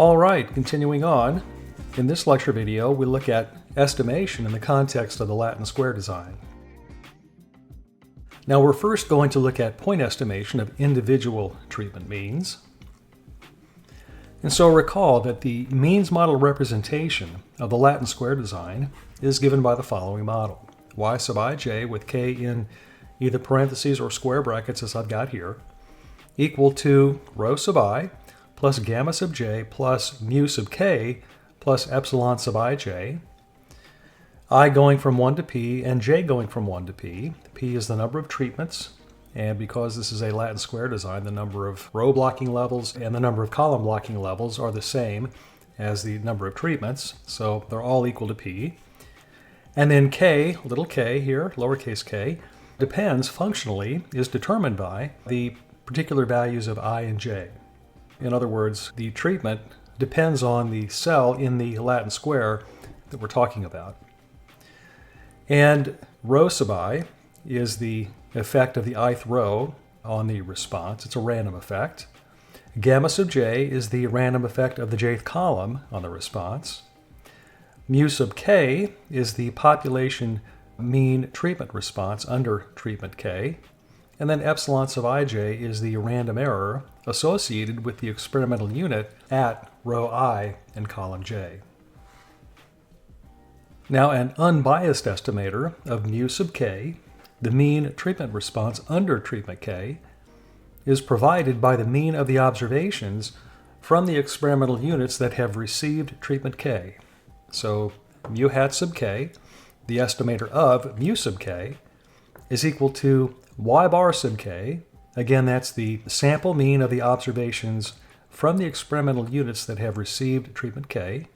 All right, continuing on. In this lecture video, we look at estimation in the context of the Latin square design. Now we're first going to look at point estimation of individual treatment means. And so recall that the means model representation of the Latin square design is given by the following model. Y sub ij with k in either parentheses or square brackets as I've got here, equal to rho sub I plus gamma sub j plus mu sub k plus epsilon sub ij, I going from 1 to p and j going from 1 to p. P is the number of treatments, and because this is a Latin square design, the number of row blocking levels and the number of column blocking levels are the same as the number of treatments, so they're all equal to p. And then k, little k here, lowercase k, depends functionally, is determined by the particular values of I and j. In other words, the treatment depends on the cell in the Latin square that we're talking about. And rho sub I is the effect of the ith row on the response. It's a random effect. Gamma sub j is the random effect of the jth column on the response. Mu sub k is the population mean treatment response under treatment k. And then epsilon sub ij is the random error associated with the experimental unit at row I and column j. Now, an unbiased estimator of mu sub k, the mean treatment response under treatment k, is provided by the mean of the observations from the experimental units that have received treatment k. So mu hat sub k, the estimator of mu sub k, is equal to y bar sub k. Again, that's the sample mean of the observations from the experimental units that have received treatment k.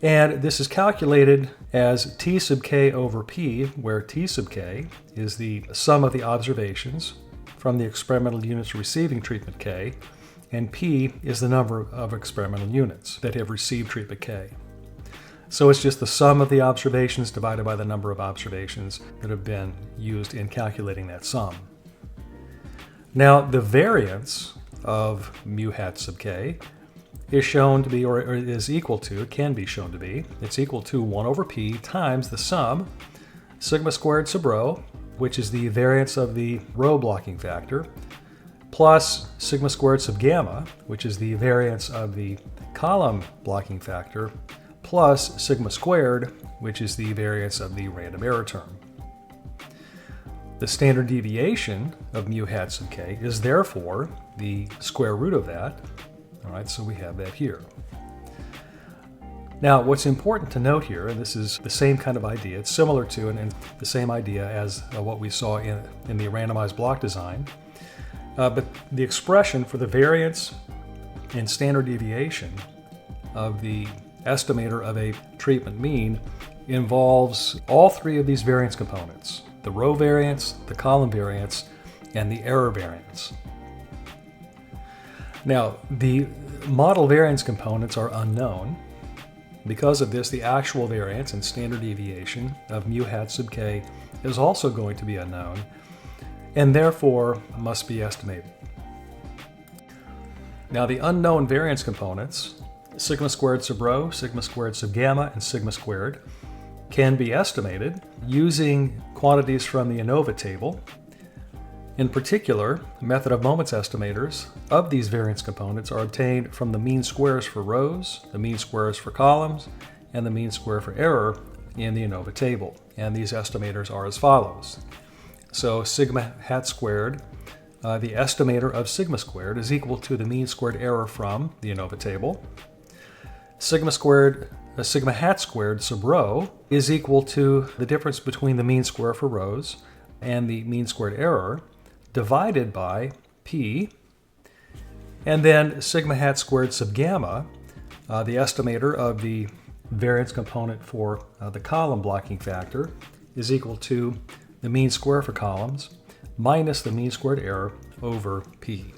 And this is calculated as t sub k over p, where t sub k is the sum of the observations from the experimental units receiving treatment k, and p is the number of experimental units that have received treatment k. So it's just the sum of the observations divided by the number of observations that have been used in calculating that sum. Now, the variance of mu hat sub k is shown to be, or is equal to, it can be shown to be, it's equal to 1 over p times the sum sigma squared sub rho, which is the variance of the row blocking factor, plus sigma squared sub gamma, which is the variance of the column blocking factor, plus sigma squared, which is the variance of the random error term. The standard deviation of mu hat sub k is therefore the square root of that. All right, so we have that here. Now, what's important to note here, and this is the same kind of idea, it's similar to and the same idea as what we saw in the randomized block design, but the expression for the variance and standard deviation of the estimator of a treatment mean involves all three of these variance components: the row variance, the column variance, and the error variance. Now, the model variance components are unknown. Because of this, the actual variance and standard deviation of mu hat sub k is also going to be unknown, and therefore must be estimated. Now, the unknown variance components, sigma squared sub rho, sigma squared sub gamma, and sigma squared, can be estimated using quantities from the ANOVA table. In particular, method of moments estimators of these variance components are obtained from the mean squares for rows, the mean squares for columns, and the mean square for error in the ANOVA table. And these estimators are as follows. So sigma hat squared, the estimator of sigma squared, is equal to the mean squared error from the ANOVA table. Sigma hat squared sub rho is equal to the difference between the mean square for rows and the mean squared error divided by p. And then sigma hat squared sub gamma, the estimator of the variance component for the column blocking factor, is equal to the mean square for columns minus the mean squared error over p.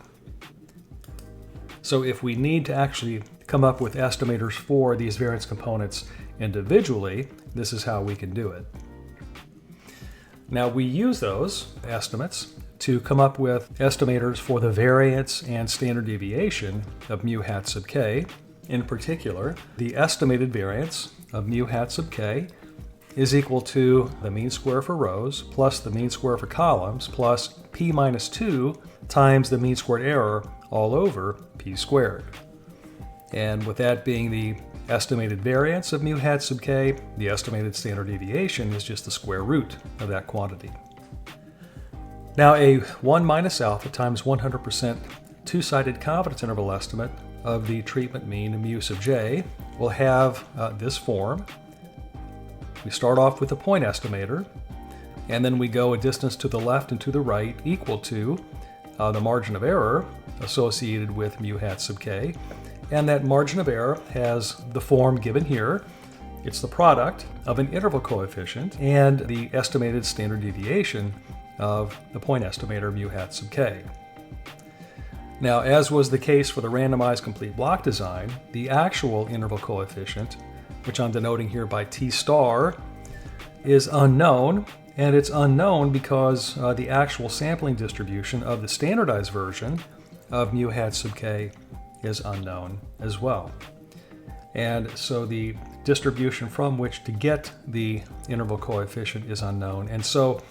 So if we need to actually come up with estimators for these variance components individually, this is how we can do it. Now, we use those estimates to come up with estimators for the variance and standard deviation of mu hat sub k, In particular, the estimated variance of mu hat sub k is equal to the mean square for rows plus the mean square for columns plus p minus 2 times the mean squared error all over p squared. And with that being the estimated variance of mu hat sub k, the estimated standard deviation is just the square root of that quantity. Now a 1 minus alpha times 100% two-sided confidence interval estimate of the treatment mean mu sub j will have this form. We start off with a point estimator, and then we go a distance to the left and to the right equal to the margin of error associated with mu hat sub k. And that margin of error has the form given here. It's the product of an interval coefficient and the estimated standard deviation of the point estimator mu hat sub k. Now, as was the case for the randomized complete block design, the actual interval coefficient, which I'm denoting here by T star, is unknown, and it's unknown because the actual sampling distribution of the standardized version of mu hat sub k is unknown as well. And so the distribution from which to get the interval coefficient is unknown. And so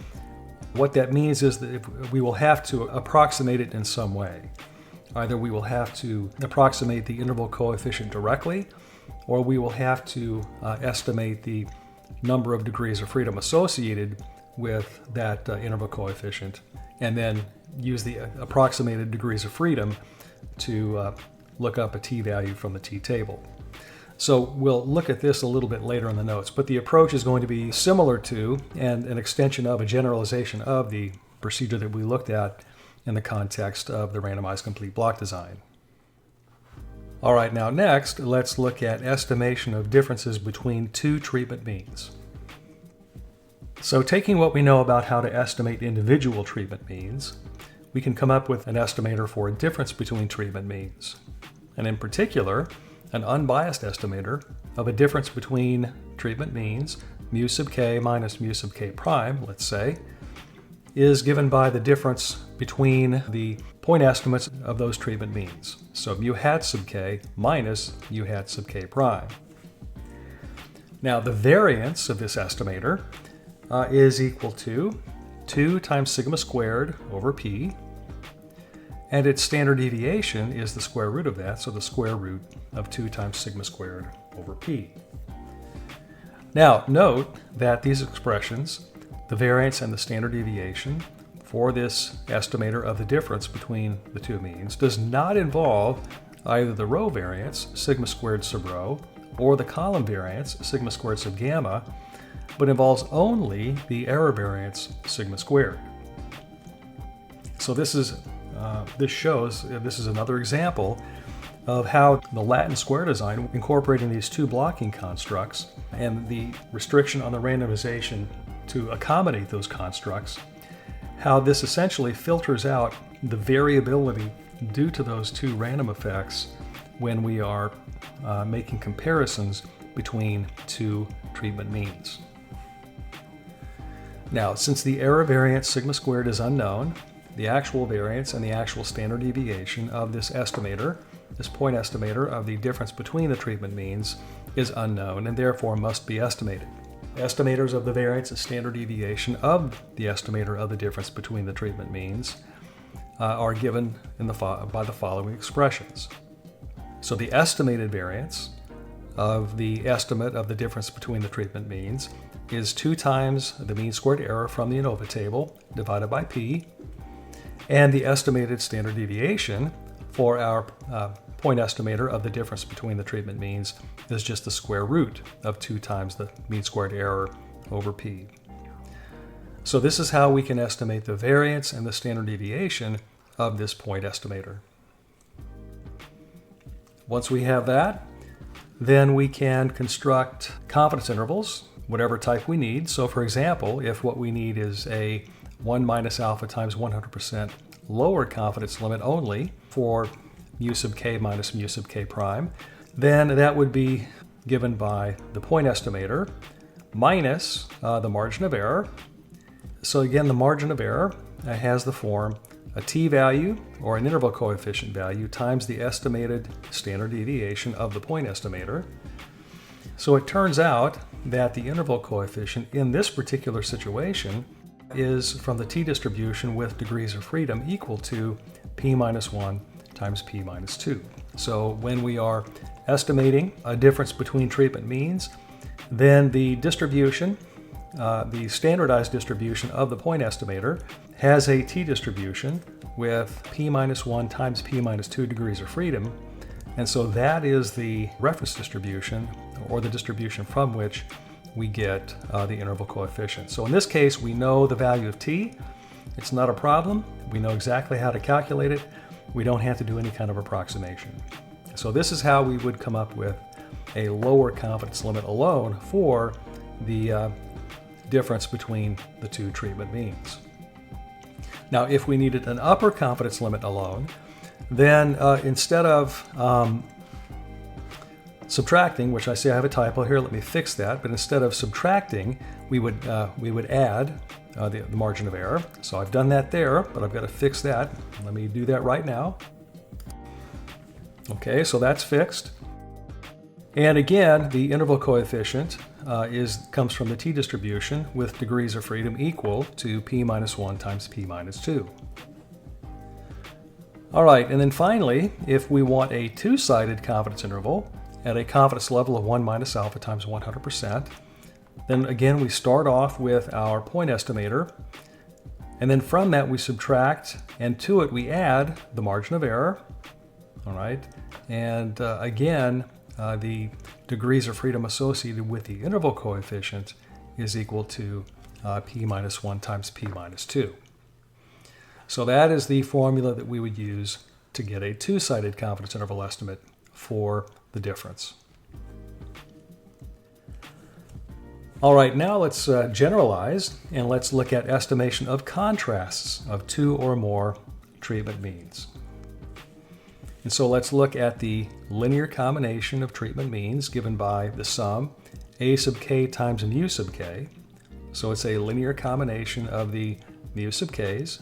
what that means is that we will have to approximate it in some way. Either we will have to approximate the interval coefficient directly, or we will have to estimate the number of degrees of freedom associated with that interval coefficient, and then use the approximated degrees of freedom to look up a t-value from the t-table. So we'll look at this a little bit later in the notes, but the approach is going to be similar to and an extension of a generalization of the procedure that we looked at in the context of the randomized complete block design. All right, now next, let's look at estimation of differences between two treatment means. So taking what we know about how to estimate individual treatment means, we can come up with an estimator for a difference between treatment means. And in particular, an unbiased estimator of a difference between treatment means, mu sub k minus mu sub k prime, let's say, is given by the difference between the point estimates of those treatment means. So mu hat sub k minus mu hat sub k prime. Now the variance of this estimator is equal to 2 times sigma squared over p, and its standard deviation is the square root of that, so the square root of 2 times sigma squared over p. Now note that these expressions, the variance and the standard deviation for this estimator of the difference between the two means, does not involve either the row variance, sigma squared sub rho, or the column variance, sigma squared sub gamma, but involves only the error variance, sigma squared. So this is another example of how the Latin square design, incorporating these two blocking constructs and the restriction on the randomization to accommodate those constructs, how this essentially filters out the variability due to those two random effects when we are making comparisons between two treatment means. Now, since the error variance sigma squared is unknown, the actual variance and the actual standard deviation of this estimator, this point estimator of the difference between the treatment means, is unknown and therefore must be estimated. Estimators of the variance and standard deviation of the estimator of the difference between the treatment means are given by the following expressions. So the estimated variance of the estimate of the difference between the treatment means is 2 times the mean squared error from the ANOVA table divided by p, and the estimated standard deviation for our point estimator of the difference between the treatment means is just the square root of 2 times the mean squared error over p. So this is how we can estimate the variance and the standard deviation of this point estimator. Once we have that, then we can construct confidence intervals, whatever type we need. So for example, if what we need is a 1 minus alpha times 100% lower confidence limit only for mu sub k minus mu sub k prime, then that would be given by the point estimator minus the margin of error. So again, the margin of error has the form a t-value, or an interval coefficient value, times the estimated standard deviation of the point estimator. So it turns out that the interval coefficient in this particular situation is from the t-distribution with degrees of freedom equal to p minus 1 times p minus 2. So when we are estimating a difference between treatment means, then the distribution, the standardized distribution of the point estimator, has a t-distribution with p minus 1 times p minus 2 degrees of freedom. And so that is the reference distribution, or the distribution from which we get the interval coefficient. So in this case, we know the value of t. It's not a problem. We know exactly how to calculate it. We don't have to do any kind of approximation. So this is how we would come up with a lower confidence limit alone for the difference between the two treatment means. Now, if we needed an upper confidence limit alone, then instead of subtracting, which I see I have a typo here, let me fix that, but instead of subtracting, we would add the margin of error. So I've done that there, but I've got to fix that. Let me do that right now. Okay, so that's fixed. And again, the interval coefficient comes from the t-distribution with degrees of freedom equal to p minus 1 times p minus 2. All right, and then finally, if we want a two-sided confidence interval at a confidence level of 1 minus alpha times 100%, then again we start off with our point estimator, and then from that we subtract, and to it we add the margin of error. All right, and again, the degrees of freedom associated with the interval coefficient is equal to p minus 1 times p minus 2. So that is the formula that we would use to get a two-sided confidence interval estimate for the difference. All right, now let's generalize, and let's look at estimation of contrasts of two or more treatment means. And so let's look at the linear combination of treatment means given by the sum a sub k times mu sub k. So it's a linear combination of the mu sub k's,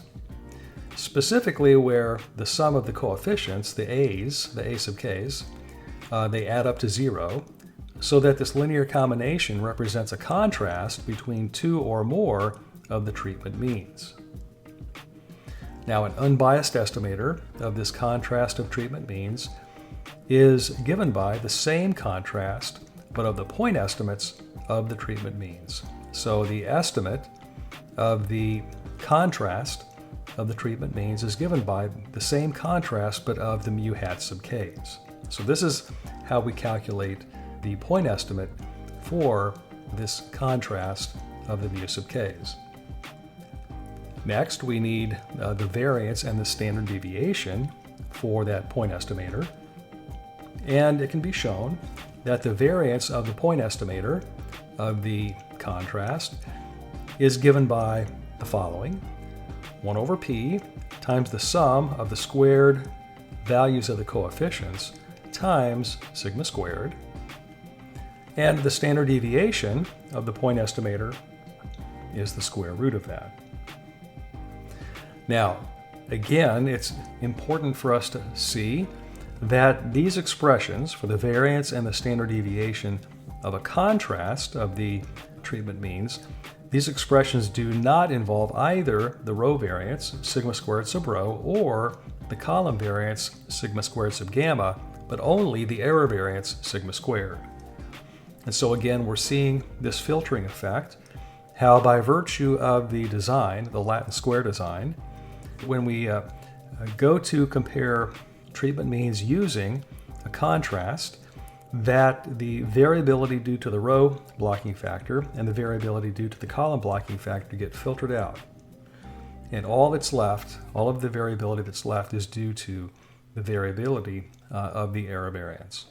specifically where the sum of the coefficients, the a's, the a sub k's, they add up to 0, so that this linear combination represents a contrast between two or more of the treatment means. Now, an unbiased estimator of this contrast of treatment means is given by the same contrast, but of the point estimates of the treatment means. So the estimate of the contrast of the treatment means is given by the same contrast, but of the mu hat sub k's. So this is how we calculate the point estimate for this contrast of the mu sub k's. Next, we need the variance and the standard deviation for that point estimator. And it can be shown that the variance of the point estimator of the contrast is given by the following: 1 over p times the sum of the squared values of the coefficients times sigma squared. And the standard deviation of the point estimator is the square root of that. Now, again, it's important for us to see that these expressions for the variance and the standard deviation of a contrast of the treatment means, these expressions do not involve either the row variance, sigma squared sub rho, or the column variance, sigma squared sub gamma, but only the error variance, sigma squared. And so again, we're seeing this filtering effect, how by virtue of the design, the Latin square design, when we go to compare treatment means using a contrast, that the variability due to the row blocking factor and the variability due to the column blocking factor get filtered out. And all that's left, all of the variability that's left, is due to the variability of the error variance.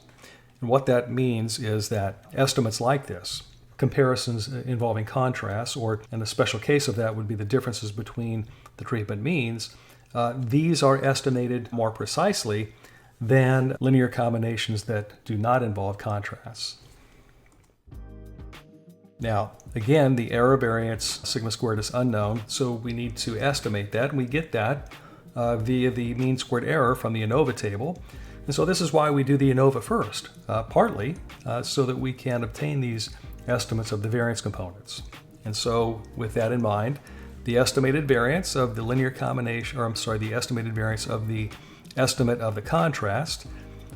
And what that means is that estimates like this, comparisons involving contrasts, or in a special case of that would be the differences between the treatment means, these are estimated more precisely than linear combinations that do not involve contrasts. Now, again, the error variance sigma squared is unknown, so we need to estimate that, and we get that via the mean squared error from the ANOVA table. And so this is why we do the ANOVA first, partly so that we can obtain these estimates of the variance components. And so with that in mind, the estimated variance of the linear combination, the estimated variance of the estimate of the contrast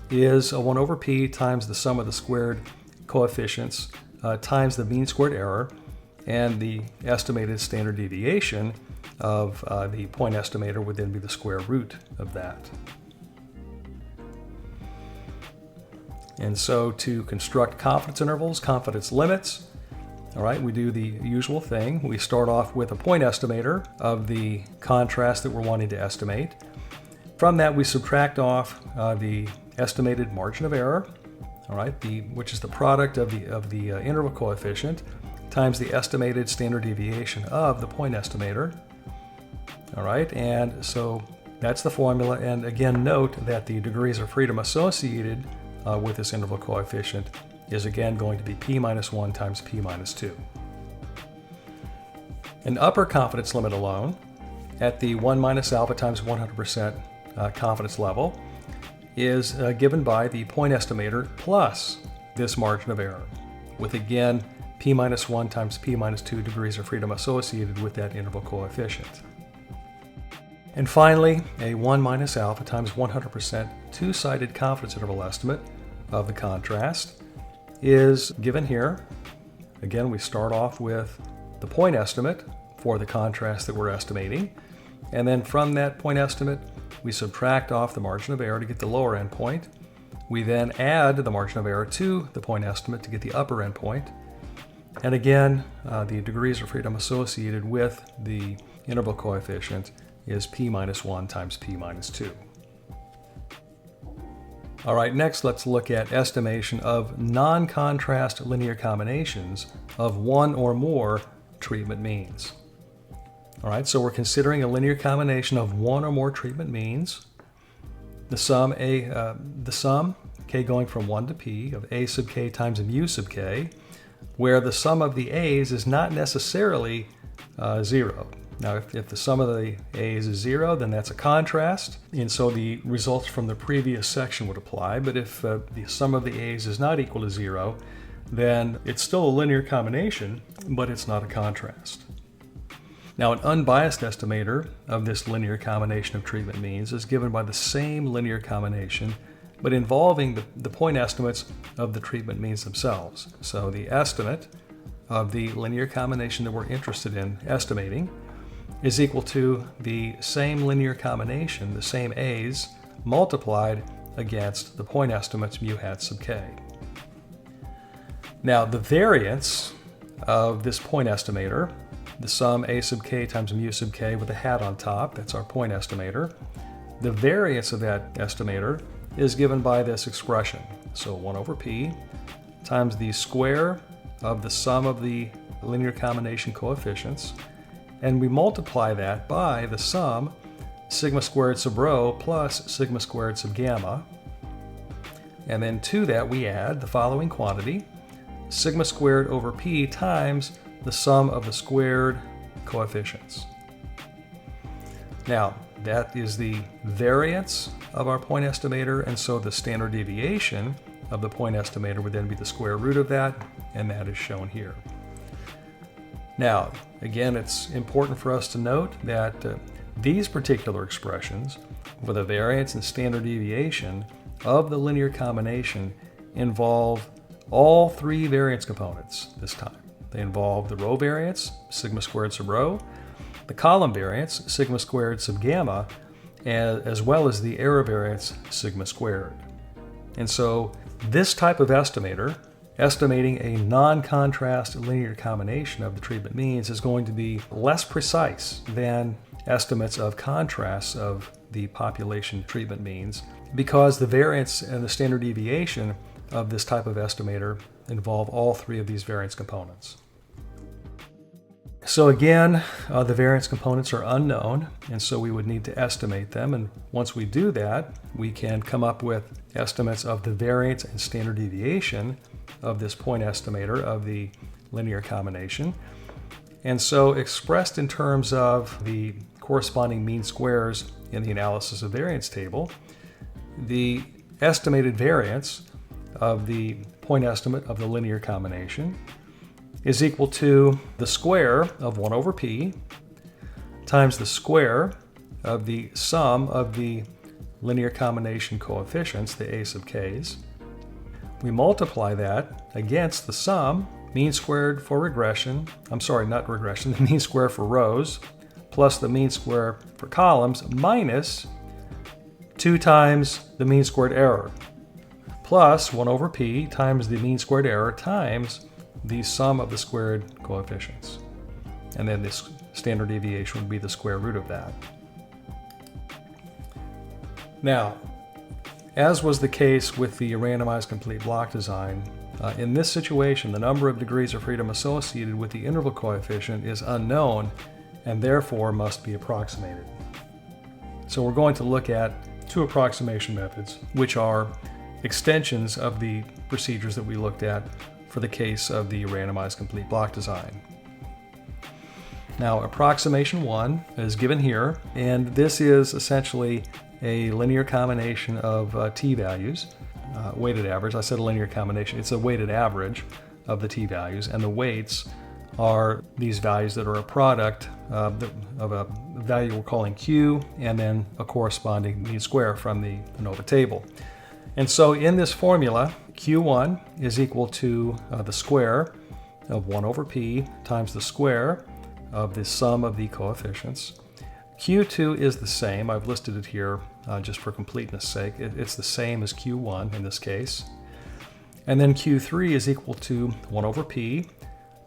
is 1 over p times the sum of the squared coefficients times the mean squared error, and the estimated standard deviation of the point estimator would then be the square root of that. And so to construct confidence intervals, confidence limits, all right, we do the usual thing. We start off with a point estimator of the contrast that we're wanting to estimate. From that, we subtract off the estimated margin of error, all right, which is the product of the interval coefficient times the estimated standard deviation of the point estimator. All right, and so that's the formula. And again, note that the degrees of freedom associated with this interval coefficient is again going to be p minus 1 times p minus 2. An upper confidence limit alone at the 1 minus alpha times 100% confidence level is given by the point estimator plus this margin of error, with again p minus 1 times p minus 2 degrees of freedom associated with that interval coefficient. And finally, a 1 minus alpha times 100% two-sided confidence interval estimate of the contrast is given here. Again, we start off with the point estimate for the contrast that we're estimating, and then from that point estimate, we subtract off the margin of error to get the lower end point. We then add the margin of error to the point estimate to get the upper end point. And again, the degrees of freedom associated with the interval coefficient is p minus 1 times p minus 2. All right, next let's look at estimation of non-contrast linear combinations of one or more treatment means. All right, so we're considering a linear combination of one or more treatment means. The sum k going from 1 to p of a sub k times mu sub k, where the sum of the a's is not necessarily 0. Now, if the sum of the a's is 0, then that's a contrast, and so the results from the previous section would apply. But if the sum of the a's is not equal to 0, then it's still a linear combination, but it's not a contrast. Now, an unbiased estimator of this linear combination of treatment means is given by the same linear combination, but involving the point estimates of the treatment means themselves. So the estimate of the linear combination that we're interested in estimating is equal to the same linear combination, the same a's, multiplied against the point estimates mu hat sub k. Now, the variance of this point estimator, the sum a sub k times mu sub k with a hat on top, that's our point estimator. The variance of that estimator is given by this expression. So 1 over p times the square of the sum of the linear combination coefficients, and we multiply that by the sum sigma squared sub rho plus sigma squared sub gamma. And then to that we add the following quantity, sigma squared over p times the sum of the squared coefficients. Now, that is the variance of our point estimator, and so the standard deviation of the point estimator would then be the square root of that, and that is shown here. Now, again, it's important for us to note that these particular expressions for the variance and standard deviation of the linear combination involve all three variance components this time. They involve the row variance, sigma squared sub rho, the column variance, sigma squared sub gamma, as well as the error variance, sigma squared. And so this type of estimator, estimating a non-contrast linear combination of the treatment means, is going to be less precise than estimates of contrasts of the population treatment means, because the variance and the standard deviation of this type of estimator involve all three of these variance components. So again, the variance components are unknown, and so we would need to estimate them. And once we do that, we can come up with estimates of the variance and standard deviation of this point estimator of the linear combination. And so expressed in terms of the corresponding mean squares in the analysis of variance table, the estimated variance of the point estimate of the linear combination is equal to the square of 1 over p times the square of the sum of the linear combination coefficients, the a sub k's. We multiply that against the sum, mean squared for regression, the mean square for rows, plus the mean square for columns, minus 2 times the mean squared error, plus 1 over p times the mean squared error times the sum of the squared coefficients. And then this standard deviation would be the square root of that. Now, as was the case with the randomized complete block design, in this situation, the number of degrees of freedom associated with the interval coefficient is unknown and therefore must be approximated. So we're going to look at two approximation methods, which are extensions of the procedures that we looked at for the case of the randomized complete block design. Now, approximation 1 is given here, and this is essentially a linear combination of t-values, weighted average. I said a linear combination. It's a weighted average of the t-values, and the weights are these values that are a product of a value we're calling q, and then a corresponding mean square from the ANOVA table. And so in this formula, q1 is equal to the square of 1 over p times the square of the sum of the coefficients. q2 is the same. I've listed it here just for completeness sake. It's the same as q1 in this case. And then q3 is equal to 1 over p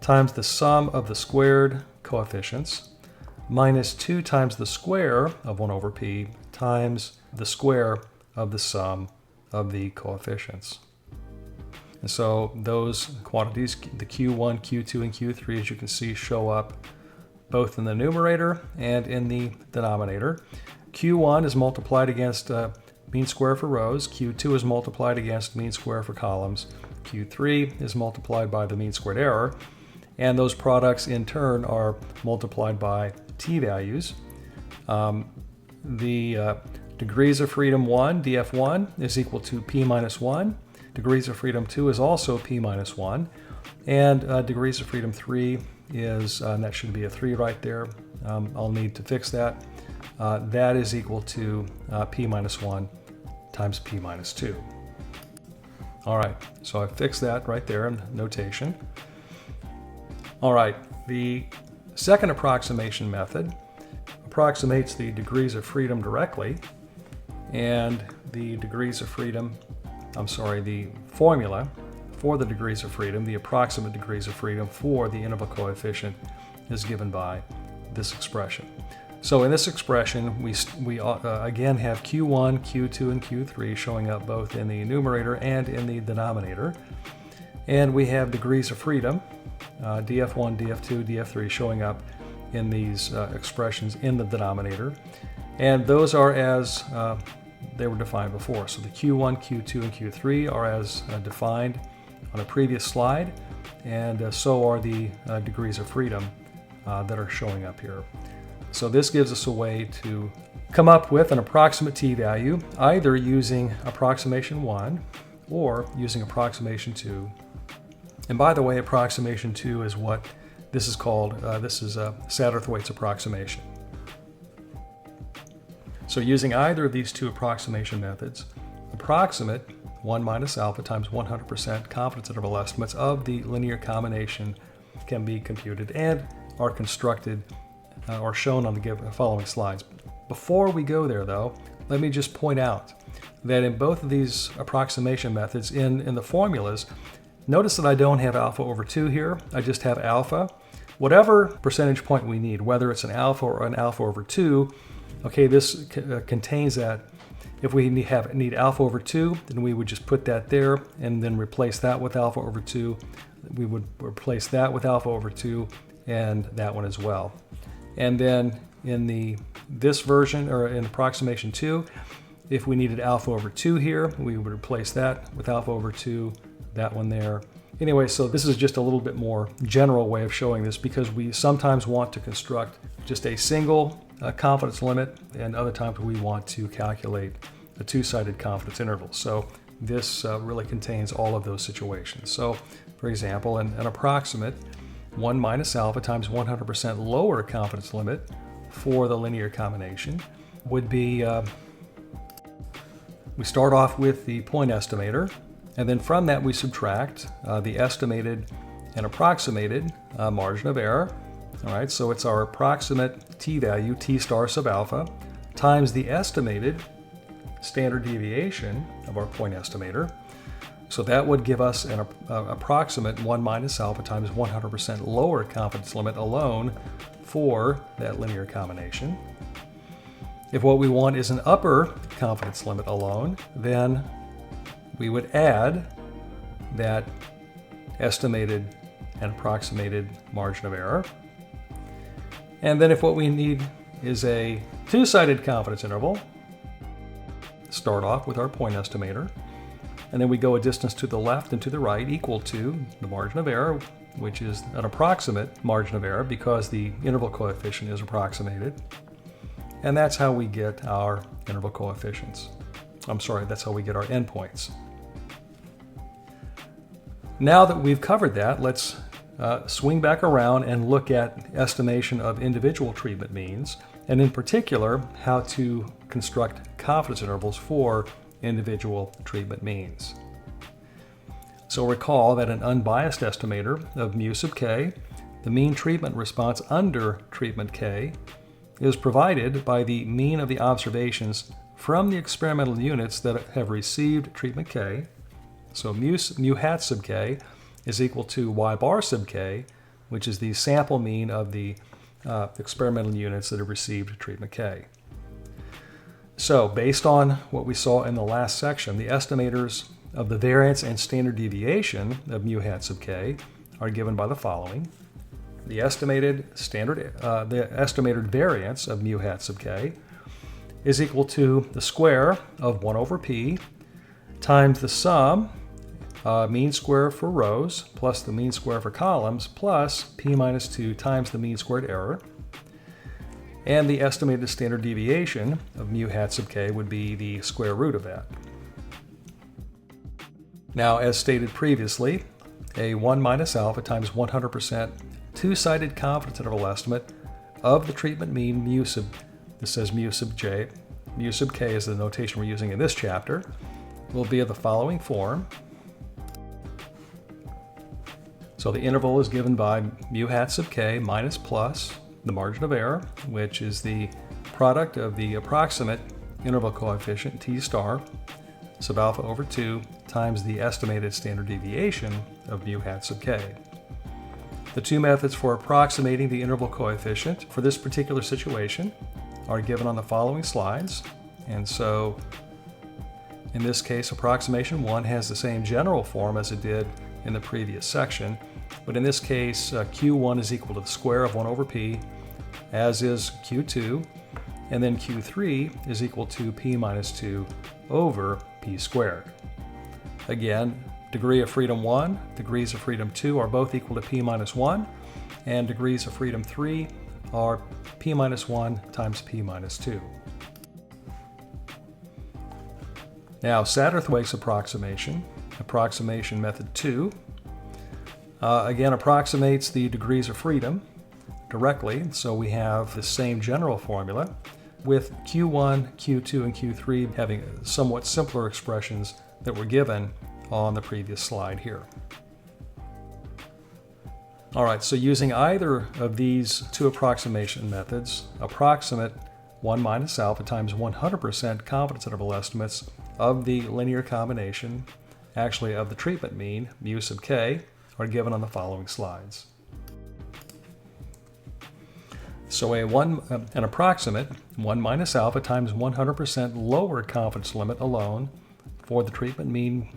times the sum of the squared coefficients minus 2 times the square of 1 over p times the square of the sum of the coefficients. And so those quantities, the q1, q2, and q3, as you can see, show up both in the numerator and in the denominator. q1 is multiplied against mean square for rows, q2 is multiplied against mean square for columns, q3 is multiplied by the mean squared error, and those products in turn are multiplied by t-values. The degrees of freedom 1, df1, is equal to p minus 1. Degrees of freedom 2 is also p minus 1. And degrees of freedom 3 is, and that should be a 3 right there. I'll need to fix that. That is equal to p minus 1 times p minus 2. All right, so I fixed that right there in the notation. All right, the second approximation method approximates the degrees of freedom directly, and the formula for the degrees of freedom, the approximate degrees of freedom for the interval coefficient, is given by this expression. So in this expression, we again have q1, q2, and q3 showing up both in the numerator and in the denominator. And we have degrees of freedom, df1, df2, df3, showing up in these expressions in the denominator. And those are as they were defined before. So the q1, q2, and q3 are as defined on a previous slide, and so are the degrees of freedom that are showing up here. So this gives us a way to come up with an approximate t-value, either using approximation 1 or using approximation 2. And by the way, approximation 2 is what this is called. This is Satterthwaite's approximation. So using either of these two approximation methods, approximate 1 minus alpha times 100% confidence interval estimates of the linear combination can be computed and are constructed or shown on the following slides. Before we go there though, let me just point out that in both of these approximation methods, in the formulas, notice that I don't have alpha over 2 here. I just have alpha. Whatever percentage point we need, whether it's an alpha or an alpha over 2, okay, this contains that. If we need alpha over 2, then we would just put that there and then replace that with alpha over 2. We would replace that with alpha over 2 and that one as well. And then in this version, or in approximation 2, if we needed alpha over 2 here, we would replace that with alpha over 2, that one there. Anyway, so this is just a little bit more general way of showing this because we sometimes want to construct just a single confidence limit, and other times we want to calculate a two-sided confidence interval. So this really contains all of those situations. So for example, an approximate 1 minus alpha times 100% lower confidence limit for the linear combination would be, we start off with the point estimator, and then from that we subtract the estimated and approximated margin of error. All right, so it's our approximate t-value, t star sub alpha, times the estimated standard deviation of our point estimator. So that would give us an approximate 1 minus alpha times 100% lower confidence limit alone for that linear combination. If what we want is an upper confidence limit alone, then we would add that estimated and approximated margin of error. And then if what we need is a two-sided confidence interval, start off with our point estimator, and then we go a distance to the left and to the right equal to the margin of error, which is an approximate margin of error because the interval coefficient is approximated. And that's how we get our interval coefficients. That's how we get our endpoints. Now that we've covered that, let's swing back around and look at estimation of individual treatment means, and in particular, how to construct confidence intervals for individual treatment means. So recall that an unbiased estimator of mu sub k, the mean treatment response under treatment k, is provided by the mean of the observations from the experimental units that have received treatment k. So mu hat sub k is equal to y bar sub k, which is the sample mean of the experimental units that have received treatment k. So based on what we saw in the last section, the estimators of the variance and standard deviation of mu hat sub k are given by the following. The estimated variance of mu hat sub k is equal to the square of 1 over p times the sum mean square for rows plus the mean square for columns plus p minus 2 times the mean squared error. And the estimated standard deviation of mu hat sub k would be the square root of that. Now, as stated previously, a 1 minus alpha times 100% two-sided confidence interval estimate of the treatment mean mu sub, this says mu sub j, mu sub k is the notation we're using in this chapter, will be of the following form. So the interval is given by mu hat sub k minus plus the margin of error, which is the product of the approximate interval coefficient t star sub alpha over 2 times the estimated standard deviation of mu hat sub k. The two methods for approximating the interval coefficient for this particular situation are given on the following slides. And so in this case, approximation 1 has the same general form as it did in the previous section, but in this case, Q1 is equal to the square of 1 over p, as is Q2, and then Q3 is equal to p minus 2 over p squared. Again, degree of freedom 1, degrees of freedom 2 are both equal to p minus 1, and degrees of freedom 3 are p minus 1 times p minus 2. Now, Satterthwaite's approximation, approximation method 2, again approximates the degrees of freedom directly, so we have the same general formula, with Q1, Q2, and Q3 having somewhat simpler expressions that were given on the previous slide here. All right, so using either of these two approximation methods, approximate 1 minus alpha times 100% confidence interval estimates of the linear combination, actually of the treatment mean, mu sub k, are given on the following slides. So an approximate 1 minus alpha times 100% lower confidence limit alone for the treatment mean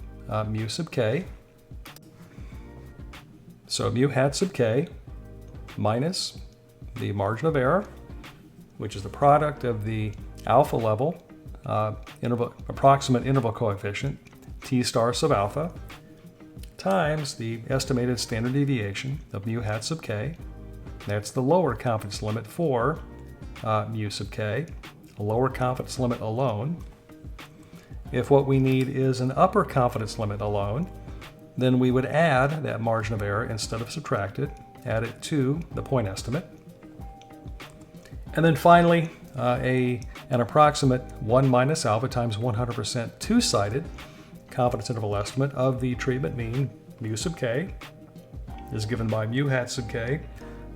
mu sub k. So mu hat sub k minus the margin of error, which is the product of the alpha level approximate interval coefficient, t star sub alpha, times the estimated standard deviation of mu hat sub k. That's the lower confidence limit for mu sub k, a lower confidence limit alone. If what we need is an upper confidence limit alone, then we would add that margin of error instead of subtract it, add it to the point estimate. And then finally, an approximate 1 minus alpha times 100% two-sided confidence interval estimate of the treatment mean mu sub k is given by mu hat sub k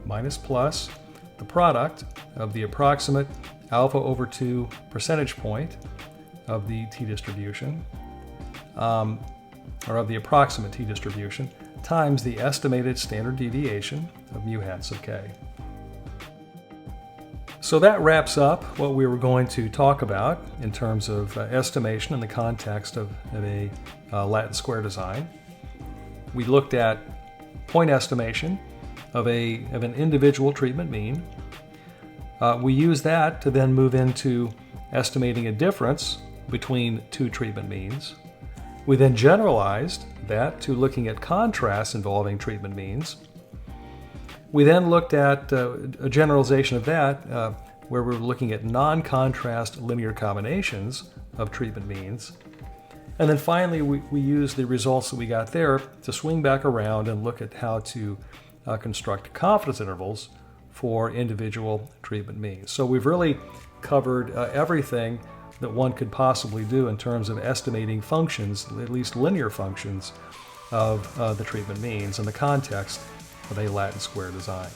minus plus the product of the approximate alpha over 2 percentage point of the t-distribution, or of the approximate t-distribution, times the estimated standard deviation of mu hat sub k. So that wraps up what we were going to talk about in terms of estimation in the context of a Latin square design. We looked at point estimation of an individual treatment mean. We used that to then move into estimating a difference between two treatment means. We then generalized that to looking at contrasts involving treatment means. We then looked at a generalization of that where we're looking at non-contrast linear combinations of treatment means. And then finally, we used the results that we got there to swing back around and look at how to construct confidence intervals for individual treatment means. So we've really covered everything that one could possibly do in terms of estimating functions, at least linear functions, of the treatment means in the context of a Latin square design.